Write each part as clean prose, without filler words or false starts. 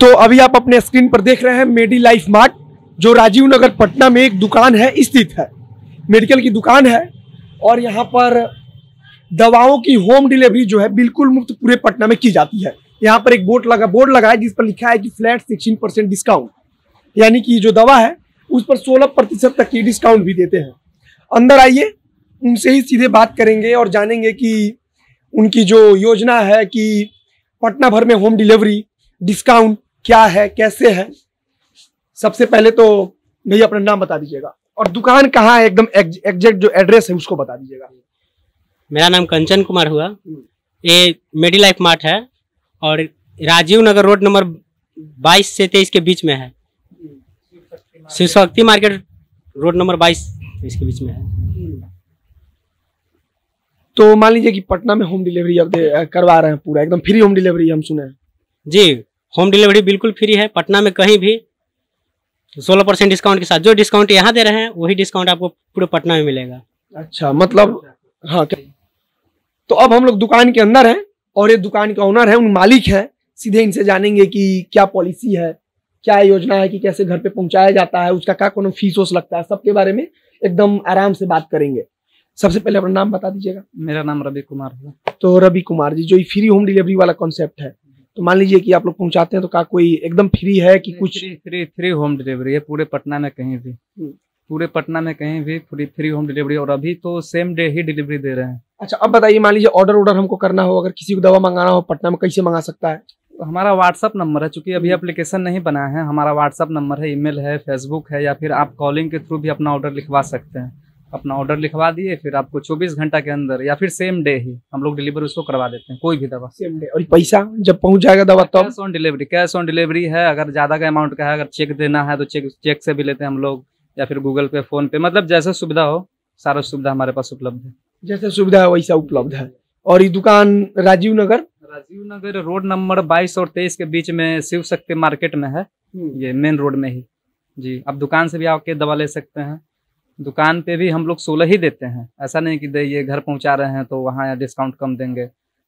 तो अभी आप अपने स्क्रीन पर देख रहे हैं मेडी लाइफ मार्ट, जो राजीव नगर पटना में एक दुकान है स्थित है। मेडिकल की दुकान है और यहाँ पर दवाओं की होम डिलीवरी जो है बिल्कुल मुफ्त पूरे पटना में की जाती है। यहाँ पर एक बोर्ड लगा है जिस पर लिखा है कि फ्लैट 16% डिस्काउंट, यानी कि जो दवा है उस पर 16% तक की डिस्काउंट भी देते हैं। अंदर आइए, उनसे ही सीधे बात करेंगे और जानेंगे कि उनकी जो योजना है कि पटना भर में होम डिलीवरी डिस्काउंट क्या है, कैसे है। सबसे पहले तो भैया अपना नाम बता दीजिएगा और दुकान कहाँ है, एकदम एग्जैक्ट जो एड्रेस है उसको बता दीजिएगा। मेरा नाम कंचन कुमार हुआ। ये मेडी लाइफ मार्ट है और राजीव नगर रोड नंबर 22 से 23 के बीच में है। Shiv Shakti market road number 22 इसके बीच में है। तो मान लीजिए कि पटना में होम डिलीवरी अब करवा रहे हैं, पूरा एकदम फ्री होम डिलीवरी हम सुने हैं। जी, होम डिलीवरी बिल्कुल फ्री है। पटना में कहीं भी 16% डिस्काउंट के साथ जो डिस्काउंट यहाँ दे रहे हैं वही डिस्काउंट आपको पूरे पटना में मिलेगा। अच्छा, मतलब हाँ। तो अब हम लोग दुकान के अंदर हैं और ये दुकान का ओनर है, उन मालिक है। सीधे इनसे जानेंगे कि क्या पॉलिसी है, क्या योजना है, कि कैसे घर पे पहुंचाया जाता है, उसका क्या कोनो फीस वोस लगता है, सबके बारे में एकदम आराम से बात करेंगे। सबसे पहले अपना नाम बता दीजिएगा। मेरा नाम रवि कुमार है। तो रवि कुमार जी, जो ये फ्री होम डिलीवरी वाला कॉन्सेप्ट है, तो मान लीजिए कि आप लोग पहुंचाते हैं तो क्या कोई एकदम फ्री है कि कुछ फ्री होम डिलीवरी है पूरे पटना में कहीं भी, पूरे पटना में कहीं भी फ्री होम डिलीवरी। और अभी तो सेम डे ही डिलीवरी दे रहे हैं। अच्छा, अब बताइए, मान लीजिए ऑर्डर हमको करना हो, अगर किसी को दवा मंगाना हो पटना में, कैसे मंगा सकता है? तो हमारा व्हाट्सअप नंबर है, चूंकि अभी एप्लीकेशन नहीं बना है। हमारा व्हाट्सअप नंबर है, ईमेल है, फेसबुक है, या फिर आप कॉलिंग के थ्रू भी अपना ऑर्डर लिखवा सकते हैं। अपना ऑर्डर लिखवा दिए, फिर आपको 24 घंटा के अंदर या फिर सेम डे ही हम लोग डिलीवरी उसको करवा देते हैं, कोई भी दवा सेम डे। और पैसा जब पहुंच जाएगा दवा तब? कैश ऑन डिलीवरी है। अगर ज्यादा का अमाउंट का है, अगर चेक देना है तो चेक से भी लेते हैं हम लोग, या फिर गूगल पे, फोन पे, मतलब जैसे सुविधा हो, सारा सुविधा हमारे पास उपलब्ध है। जैसे सुविधा है वैसा उपलब्ध है। और ये दुकान राजीव नगर रोड नंबर 22 और 23 के बीच में शिव शक्ति मार्केट में है। ये मेन रोड में ही जी। आप दुकान से भी आके दवा ले सकते हैं। दुकान पे भी हम लोग 16 ही देते हैं, ऐसा नहीं कि ये घर पहुंचा रहे हैं तो वहाँ डिस्काउंट कम देंगे।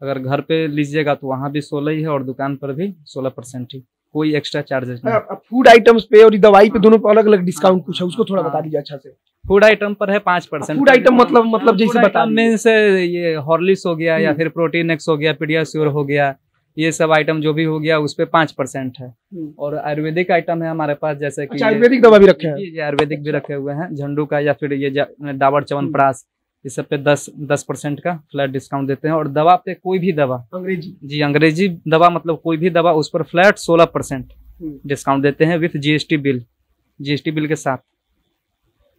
अगर घर पे लीजिएगा तो वहाँ भी 16 ही है और दुकान पर भी 16% ही, कोई एक्स्ट्रा चार्जेस नहीं। फूड आइटम्स पे और दवाई पे दोनों पे अलग अलग डिस्काउंट कुछ है, उसको थोड़ा बता दीजिए अच्छा से। फूड आइटम पर है 5%। फूड आइटम मतलब जैसे बता मीन्स ये हॉर्लिक्स हो गया, या फिर प्रोटीन एक्स हो गया, पीडियाश्योर हो गया, ये सब आइटम जो भी हो गया उस पे 5% है। और आयुर्वेदिक आइटम है हमारे पास, जैसे कि आयुर्वेदिक दवा भी रखे हैं। ये आयुर्वेदिक भी रखे हुए हैं, झंडू का या फिर ये डाबर च्यवनप्राश, इस सब पे 10% का फ्लैट डिस्काउंट देते हैं। और दवा पे कोई भी दवा, अंग्रेजी दवा, मतलब कोई भी दवा, उस पर फ्लैट 16% डिस्काउंट देते हैं विथ जीएसटी बिल के साथ।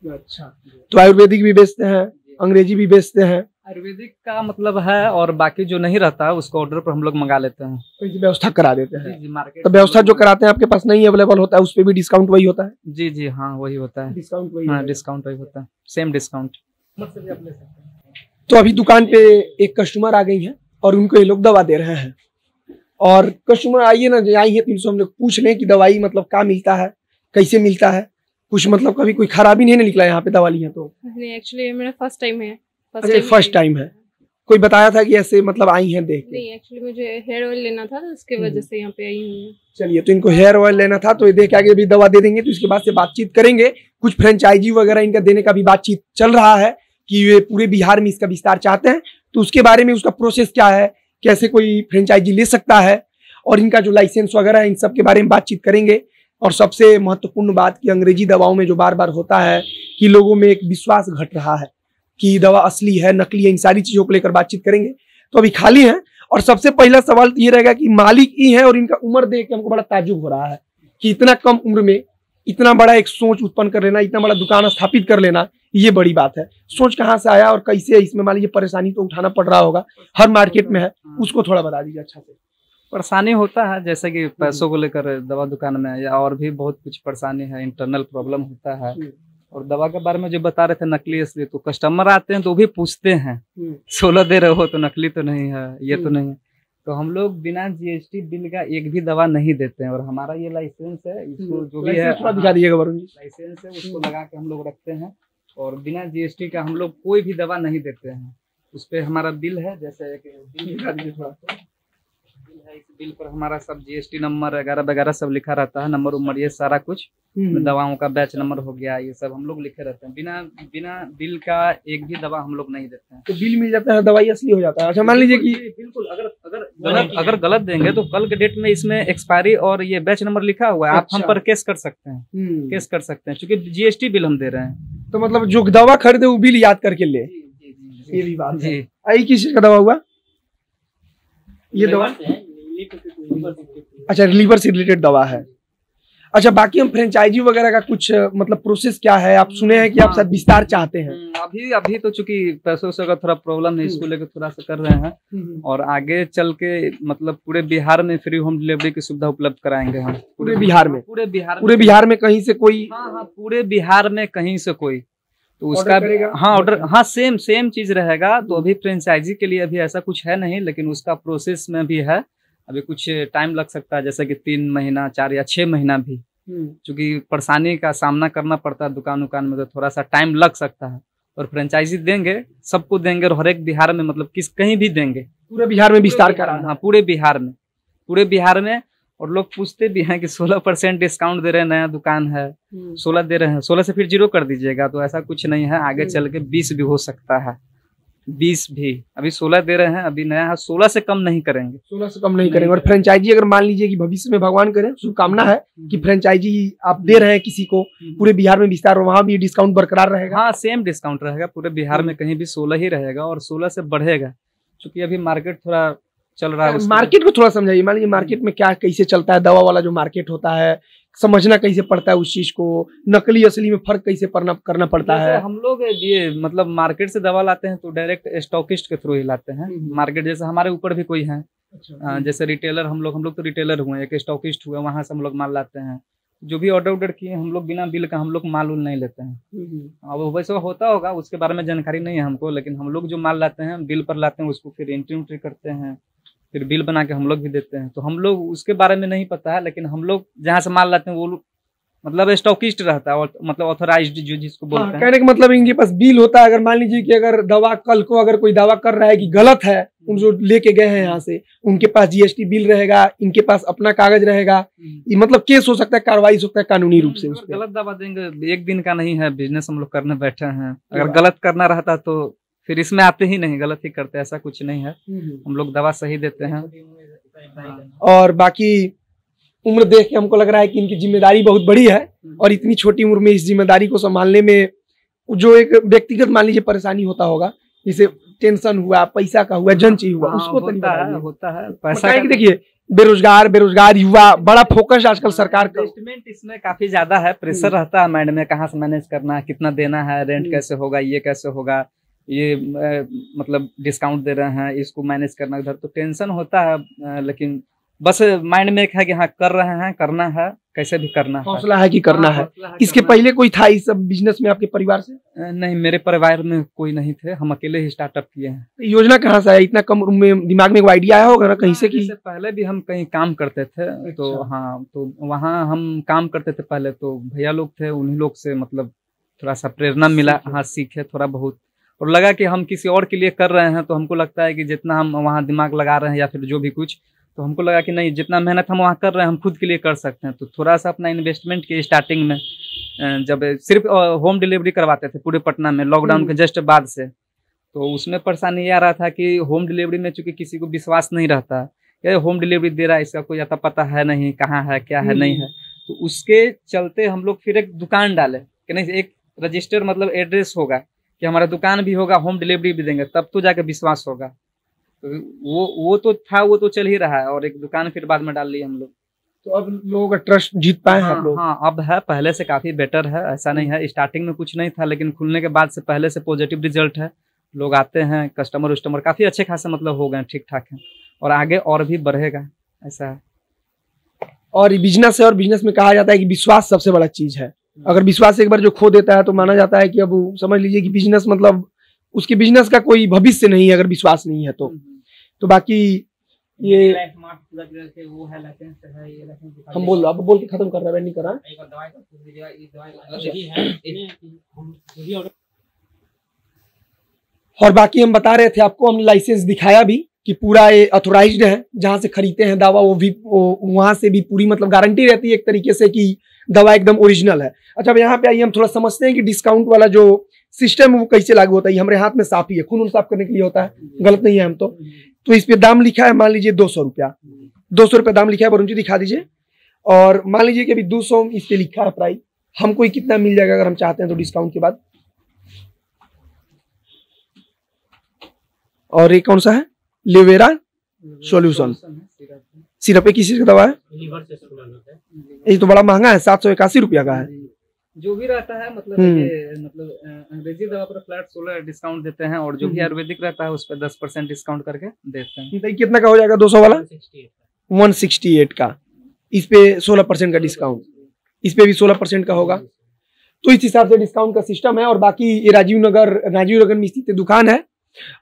अच्छा, तो आयुर्वेदिक भी बेचते हैं, अंग्रेजी भी बेचते हैं। आयुर्वेदिक का मतलब है, और बाकी जो नहीं रहता उसको ऑर्डर पर हम लोग मंगा लेते हैं, तो व्यवस्था करा देते हैं। जी, मार्केट तो व्यवस्था जो कराते हैं आपके पास नहीं अवेलेबल होता है, उस पर भी डिस्काउंट वही होता है? जी हाँ, वही होता है। डिस्काउंट वही होता है, सेम डिस्काउंट। तो अभी दुकान पे एक कस्टमर आ गई है और उनको ये लोग दवा दे रहे हैं। और कस्टमर आइए ना, आई है तो इनसे हम लोग पूछ लें कि दवाई मतलब क्या मिलता है, कैसे मिलता है, कुछ मतलब कभी कोई खराबी नहीं निकला यहाँ पे दवा लिया तो? नहीं, एक्चुअली मेरा फर्स्ट टाइम है। फर्स्ट टाइम है। कोई बताया था कि ऐसे मतलब आई हैं देख? नहीं, एक्चुअली मुझे हेयर ऑयल लेना था तो उसके वजह से यहाँ पे आई हूँ। चलिए, तो इनको हेयर ऑयल लेना था तो ये देख के आगे भी दवा दे देंगे, तो इसके बाद से बातचीत करेंगे। कुछ फ्रेंचाइजी वगैरह इनका देने का भी बातचीत चल रहा है कि ये पूरे बिहार में इसका विस्तार चाहते हैं, तो उसके बारे में उसका प्रोसेस क्या है, कैसे कोई फ्रेंचाइजी ले सकता है, और इनका जो लाइसेंस वगैरह है, इन सब के बारे में बातचीत करेंगे। और सबसे महत्वपूर्ण बात कि अंग्रेजी दवाओं में जो बार बार होता है कि लोगों में एक विश्वास घट रहा है कि दवा असली है, नकली है, इन सारी चीजों को लेकर बातचीत करेंगे। तो अभी खाली है। और सबसे पहला सवाल ये रहेगा कि मालिक ही है, और इनका उम्र देख के हमको बड़ा ताज्जुब हो रहा है कि इतना कम उम्र में इतना बड़ा एक सोच उत्पन्न कर लेना, इतना बड़ा दुकान स्थापित कर लेना, ये बड़ी बात है। सोच कहाँ से आया और कैसे इसमें मान लीजिए परेशानी तो उठाना पड़ रहा होगा, हर मार्केट में है, उसको थोड़ा बता दीजिए अच्छा से। परेशानी होता है, जैसे कि पैसों को लेकर दवा दुकान में, या और भी बहुत कुछ परेशानी है, इंटरनल प्रॉब्लम होता है। और दवा के बारे में जो बता रहे थे नकली असली, तो कस्टमर आते हैं तो भी पूछते हैं 16 दे रहे हो तो नकली तो नहीं है, ये तो नहीं है। तो हम लोग बिना जीएसटी बिल का एक भी दवा नहीं देते हैं। और हमारा ये लाइसेंस है, इसको जो भी है दिखा दीजिएगा वरुण जी। लाइसेंस है, उसको लगा के हम लोग रखते हैं। और बिना जीएसटी का हम लोग कोई भी दवा नहीं देते हैं। उस पर हमारा बिल है, जैसे बिल है, इस बिल पर हमारा सब जीएसटी नंबर वगैरह वगैरह सब लिखा रहता है, नंबर उम्र ये सारा कुछ, दवाओं का बैच नंबर हो गया, ये सब हम लोग लिखे रहते हैं। बिना बिना बिल का एक भी दवा हम लोग नहीं देते हैं। तो बिल मिल जाता है, दवाई असली हो जाता है। अच्छा मान लीजिए कि बिल्कुल अगर गलत देंगे तो कल के डेट में इसमें एक्सपायरी और ये बैच नंबर लिखा हुआ है, आप हम पर केस कर सकते हैं, केस कर सकते हैं, क्योंकि जीएसटी बिल हम दे रहे हैं। तो मतलब जो दवा खरीदे वो बिल याद करके ले, ये भी बात है। आई किस चीज का दवा हुआ ये दवा? अच्छा, लीवर से रिलेटेड दवा है। अच्छा, बाकी हम फ्रेंचाइजी वगैरह का कुछ मतलब प्रोसेस क्या है? आप सुने हैं कि आप शायद विस्तार चाहते हैं। अभी तो चूंकि पैसों से का थोड़ा प्रॉब्लम है, इसको लेकर थोड़ा सा कर रहे हैं, और आगे चल के मतलब पूरे बिहार में फ्री होम डिलीवरी की सुविधा उपलब्ध कराएंगे हम। पूरे बिहार में? पूरे बिहार में कहीं से कोई? हाँ, पूरे बिहार में कहीं से कोई तो उसका ऑर्डर, हाँ सेम चीज रहेगा। तो अभी फ्रेंचाइजी के लिए अभी ऐसा कुछ है नहीं, लेकिन उसका प्रोसेस में भी है, अभी कुछ टाइम लग सकता है, जैसे कि 3 महीना 4 या 6 महीना भी, क्योंकि परेशानी का सामना करना पड़ता है दुकान में, तो थोड़ा सा टाइम लग सकता है। और फ्रेंचाइजी देंगे, सबको देंगे, और हर एक बिहार में मतलब कहीं भी देंगे, पूरे बिहार में विस्तार कराना। हाँ, पूरे बिहार में। और लोग पूछते भी हैं कि 16% डिस्काउंट दे रहे हैं, नया दुकान है 16 दे रहे हैं, 16 से फिर 0 कर दीजिएगा। तो ऐसा कुछ नहीं है, आगे चल के 20 भी हो सकता है, 20 भी। अभी 16 दे रहे हैं, अभी नया है, 16 से कम नहीं करेंगे, 16 से कम नहीं करेंगे। और फ्रेंचाइजी अगर मान लीजिए कि भविष्य में भगवान करे, शुभकामना है कि फ्रेंचाइजी आप दे रहे हैं किसी को, पूरे बिहार में विस्तार, वहाँ भी डिस्काउंट बरकरार रहेगा? हाँ, सेम डिस्काउंट रहेगा पूरे बिहार में, कहीं भी 16 ही रहेगा, और 16 से बढ़ेगा, क्योंकि अभी मार्केट थोड़ा चल रहा है। मार्केट को थोड़ा समझाइए, मान लीजिए मार्केट में क्या कैसे चलता है, दवा वाला जो मार्केट होता है, समझना कैसे पड़ता है उस चीज को, नकली असली में फर्क कैसे करना पड़ता है। हम लोग ये मतलब मार्केट से दवा लाते हैं तो डायरेक्ट स्टॉकिस्ट के थ्रू ही लाते हैं। मार्केट जैसे हमारे ऊपर भी कोई है, जैसे रिटेलर, हम लोग तो रिटेलर हुए, एक स्टॉकिस्ट हुए, वहां से हम लोग माल लाते हैं। जो भी ऑर्डर किए हम लोग बिना बिल का हम लोग माल नहीं लेते हैं। अब वैसे होता होगा, उसके बारे में जानकारी नहीं है हमको, लेकिन हम लोग जो माल लाते हैं बिल पर लाते हैं, उसको फिर एंट्री करते हैं, फिर बिल बना के हम लोग भी देते हैं। तो हम लोग उसके बारे में नहीं पता है, लेकिन हम लोग जहाँ से माल लाते हैं वो मतलब स्टॉकिस्ट रहता है, और मतलब ऑथराइज्ड जो जिसको बोलते हैं। कहने का मतलब इनके पास बिल होता है। अगर मान लीजिए कि अगर दवा कल को अगर कोई दावा कर रहा है कि गलत है, उन जो लेके गए हैं यहाँ से, उनके पास जीएसटी बिल रहेगा, इनके पास अपना कागज रहेगा, मतलब केस हो सकता है, कार्रवाई हो सकता है कानूनी रूप से। गलत दवा देंगे, एक दिन का नहीं है, बिजनेस हम लोग करने बैठे हैं। अगर गलत करना रहता तो फिर इसमें आते ही नहीं, गलत ही करते, ऐसा कुछ नहीं है। हम लोग दवा सही देते हैं। और बाकी उम्र देख के हमको लग रहा है कि इनकी जिम्मेदारी बहुत बड़ी है, और इतनी छोटी उम्र में इस जिम्मेदारी को संभालने में जो एक व्यक्तिगत मान लीजिए परेशानी होता होगा, जैसे टेंशन हुआ, पैसा का हुआ, जनची हुआ, उसको होता है पैसा। देखिए बेरोजगार युवा, बड़ा फोकस आजकल सरकार का, इन्वेस्टमेंट इसमें काफी ज्यादा है, प्रेशर रहता है माइंड में, कहाँ से मैनेज करना है, कितना देना है, रेंट कैसे होगा, ये कैसे होगा, ये मतलब डिस्काउंट दे रहे हैं, इसको मैनेज करना इधर, तो टेंशन होता है। लेकिन बस माइंड में एक है कि हाँ कर रहे हैं, करना है, कैसे भी करना है, हौसला है कि करना है। इसके पहले कोई था इस सब बिजनेस में आपके परिवार से? नहीं, मेरे परिवार में कोई नहीं थे, हम अकेले ही स्टार्टअप किए हैं। योजना कहाँ से आया? इतना कम उम्र में दिमाग में आइडिया आया होगा ना कहीं से? कि पहले भी हम कहीं काम करते थे, तो हाँ, तो वहाँ हम काम करते थे पहले, तो भैया लोग थे, उन्हीं लोग से मतलब थोड़ा सा प्रेरणा मिला, हाँ सीखे थोड़ा बहुत, और लगा कि हम किसी और के लिए कर रहे हैं, तो हमको लगता है कि जितना हम वहाँ दिमाग लगा रहे हैं या फिर जो भी कुछ, तो हमको लगा कि नहीं, जितना मेहनत हम वहाँ कर रहे हैं हम खुद के लिए कर सकते हैं। तो थोड़ा सा अपना इन्वेस्टमेंट के स्टार्टिंग में, जब सिर्फ होम डिलीवरी करवाते थे पूरे पटना में लॉकडाउन के जस्ट बाद से, तो उसमें परेशानी ये आ रहा था कि होम डिलीवरी में चूंकि किसी को विश्वास नहीं रहता, या होम डिलीवरी दे रहा है, इसका कोई आता पता है नहीं, कहाँ है क्या है नहीं है, तो उसके चलते हम लोग फिर एक दुकान डाले कि नहीं, एक रजिस्टर मतलब एड्रेस होगा कि हमारा दुकान भी होगा, होम डिलीवरी भी देंगे, तब तो जाके विश्वास होगा। तो वो तो था, वो तो चल ही रहा है, और एक दुकान फिर बाद में डाल ली हम लोग। तो अब लोगों का ट्रस्ट जीत पाए हैं आप लोग? हाँ, अब है, पहले से काफी बेटर है, ऐसा नहीं है। स्टार्टिंग में कुछ नहीं था, लेकिन खुलने के बाद से पहले से पॉजिटिव रिजल्ट है। लोग आते हैं, कस्टमर काफी अच्छे खासे मतलब हो गए, ठीक ठाक है, और आगे और भी बढ़ेगा, ऐसा है। और बिजनेस है, और बिजनेस में कहा जाता है कि विश्वास सबसे बड़ा चीज है। अगर विश्वास एक बार जो खो देता है तो माना जाता है कि अब समझ लीजिए कि बिजनेस मतलब उसके बिजनेस का कोई भविष्य नहीं है अगर विश्वास नहीं है तो बाकी ये वो है, लाइसेंस है, ये लाइसेंस हम बोल के खत्म कर रहे हैं, नहीं कर रहा। और बाकी हम बता रहे थे आपको, हमने लाइसेंस दिखाया भी, कि पूरा ये अथोराइज्ड है, जहां से खरीदते हैं दवा वो भी वहां से भी पूरी मतलब गारंटी रहती है एक तरीके से कि दवा एकदम ओरिजिनल है। अच्छा, अब यहाँ पे आइए हम थोड़ा समझते हैं कि डिस्काउंट वाला जो सिस्टम है वो कैसे लागू होता है। ये हमारे हाथ में साफ ही है, खून साफ करने के लिए होता है, गलत नहीं है हम तो इस पे दाम लिखा है मान लीजिए 200 रुपया, 200 रुपया दाम लिखा है। वरुण जी दिखा दीजिए। और मान लीजिए कि अभी 200 इस पे लिखा है प्राइस, हमको ही कितना मिल जाएगा अगर हम चाहते हैं तो डिस्काउंट के बाद। और ये कौन सा है? लिवेरा सॉल्यूशन सिरप, एक किसी का दवा है, ये तो बड़ा महंगा है, 781 रुपया का है। जो भी रहता है मतलब ये मतलब अंग्रेजी दवा पर फ्लैट 16 डिस्काउंट देते हैं, और जो भी आयुर्वेदिक रहता है उस पर 10% डिस्काउंट करके देते हैं। तो कितना का हो जाएगा 200 वाला? 168 का। इस पे 16% का डिस्काउंट, इस पे भी 16% का होगा। तो इस हिसाब से डिस्काउंट का सिस्टम है। और बाकी ये राजीव नगर में स्थित दुकान है।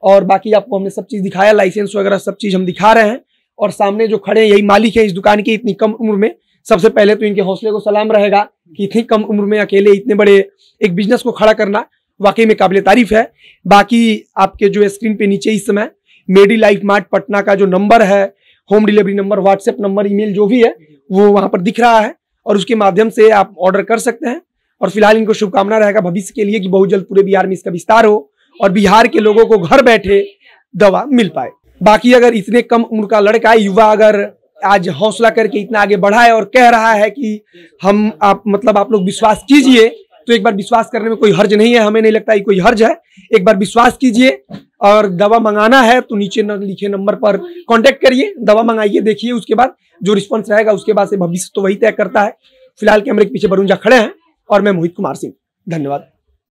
और बाकी आपको हमने सब चीज दिखाया, लाइसेंस वगैरह सब चीज हम दिखा रहे हैं। और सामने जो खड़े हैं यही मालिक है इस दुकान के। इतनी कम उम्र में सबसे पहले तो इनके हौसले को सलाम रहेगा कि इतनी कम उम्र में अकेले इतने बड़े एक बिजनेस को खड़ा करना वाकई में काबिल तारीफ है। बाकी आपके जो स्क्रीन पे नीचे इस समय मेडी लाइफ मार्ट पटना का जो नंबर है, home delivery number, WhatsApp number, email जो भी है वो वहां पर दिख रहा है, और उसके माध्यम से आप ऑर्डर कर सकते हैं। और फिलहाल इनको शुभकामना रहेगा भविष्य के लिए कि बहुत जल्द पूरे बिहार में इसका विस्तार हो और बिहार के लोगों को घर बैठे दवा मिल पाए। बाकी अगर इतने कम उम्र का लड़का, युवा अगर आज हौसला करके इतना आगे बढ़ा है और कह रहा है कि आप लोग विश्वास कीजिए, तो एक बार विश्वास करने में कोई हर्ज नहीं है। हमें नहीं लगता कि कोई हर्ज है। एक बार विश्वास कीजिए और दवा मंगाना है तो नीचे लिखे नंबर पर कांटेक्ट करिए, दवा मंगाइए, देखिए, उसके बाद जो रिस्पॉन्स रहेगा उसके बाद से भविष्य तो वही तय करता है। फिलहाल कैमरे के पीछे वरुण झा खड़े हैं और मैं मोहित कुमार सिंह। धन्यवाद।